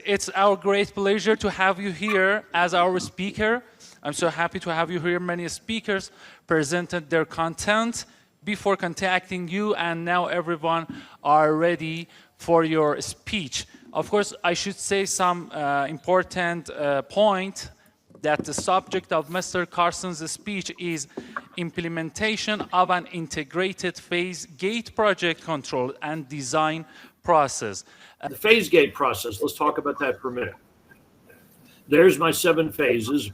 it's our great pleasure to have you here as our speaker. I'm so happy to have you here. Many speakers presented their content before contacting you, and now everyone are ready for your speech. Of course, I should say some important point that the subject of Mr. Carson's speech is implementation of an integrated phase gate project control and design process. The phase gate process, let's talk about that for a minute. There's my 7 phases.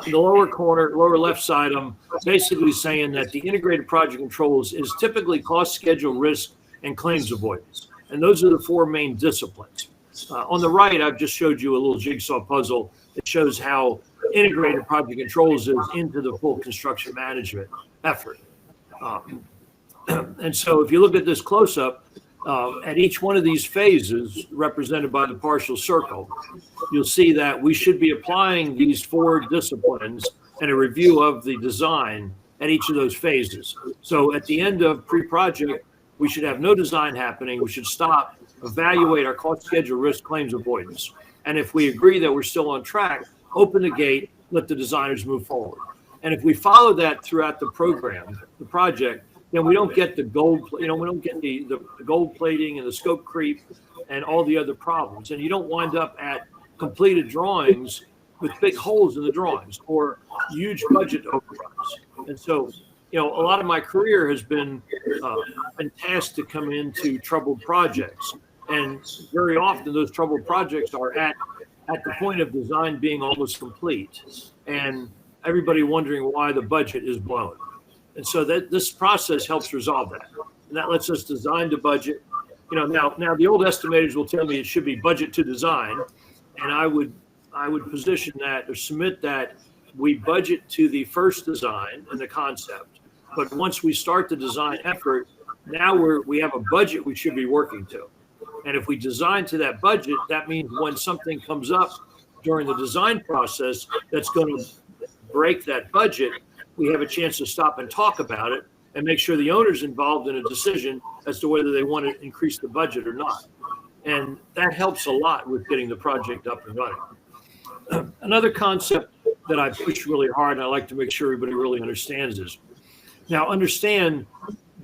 In the lower corner, lower left side, I'm basically saying that the integrated project controls is typically cost, schedule, risk, and claims avoidance. And those are the 4 main disciplines. On the right, I've just showed you a little jigsaw puzzle that shows how integrated project controls is into the full construction management effort. And so if you look at this close-up, at each one of these phases represented by the partial circle, you'll see that we should be applying these 4 disciplines and a review of the design at each of those phases. So at the end of pre-project, we should have no design happening. We should stop, evaluate our cost, schedule, risk, claims avoidance. And if we agree that we're still on track, open the gate, let the designers move forward. And if we follow that throughout the program, the project, then we don't get the gold, we don't get the gold plating and the scope creep and all the other problems. And you don't wind up at completed drawings with big holes in the drawings or huge budget overruns. And so, a lot of my career has been tasked to come into troubled projects. And very often those troubled projects are at the point of design being almost complete and everybody wondering why the budget is blown. And so that this process helps resolve that. And that lets us design to budget. Now the old estimators will tell me it should be budget to design. And I would position that or submit that we budget to the first design and the concept. But once we start the design effort, now we have a budget we should be working to. And if we design to that budget, that means when something comes up during the design process that's going to break that budget, we have a chance to stop and talk about it and make sure the owner's involved in a decision as to whether they want to increase the budget or not. And that helps a lot with getting the project up and running. Another concept that I push really hard, and I like to make sure everybody really understands is, now understand,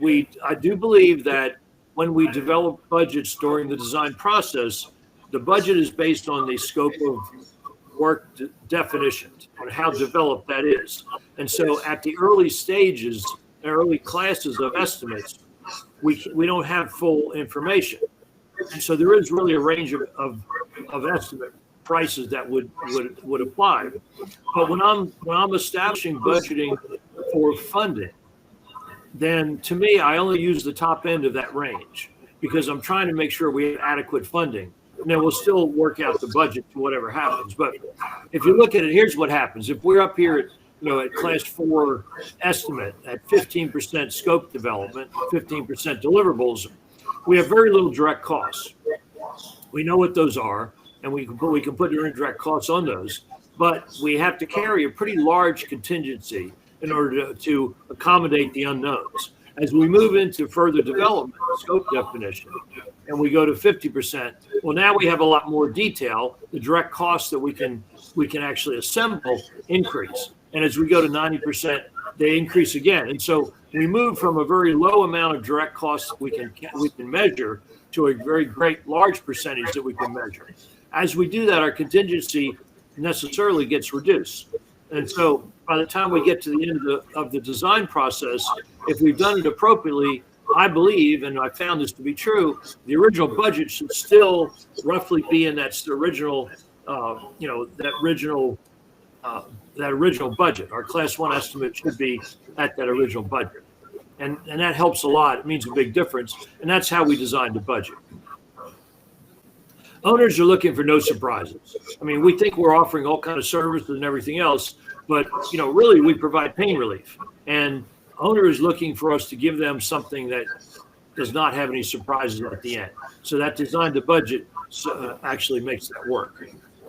I do believe that when we develop budgets during the design process, the budget is based on the scope of work definitions on how developed that is. And so at the early stages, early classes of estimates, we don't have full information. And so there is really a range of estimate prices that would apply. But when I'm establishing budgeting for funding, then to me, I only use the top end of that range because I'm trying to make sure we have adequate funding. And then we'll still work out the budget to whatever happens. But if you look at it, here's what happens. If we're up here at class 4 estimate at 15% scope development, 15% deliverables, we have very little direct costs. We know what those are, and we can put our indirect costs on those. But we have to carry a pretty large contingency in order to accommodate the unknowns. As we move into further development, scope definition, and we go to 50%, well, now we have a lot more detail. The direct costs that we can actually assemble increase. And as we go to 90%, they increase again. And so we move from a very low amount of direct costs we can measure to a very great large percentage that we can measure. As we do that, our contingency necessarily gets reduced. And so by the time we get to the end of the design process, if we've done it appropriately, I believe, and I found this to be true, the original budget should still roughly be in that original budget. Our class 1 estimate should be at that original budget. And that helps a lot. It means a big difference. And that's how we designed the budget. Owners are looking for no surprises. I mean, we think we're offering all kinds of services and everything else, but really we provide pain relief. And owner is looking for us to give them something that does not have any surprises at the end. So that design to budget actually makes that work.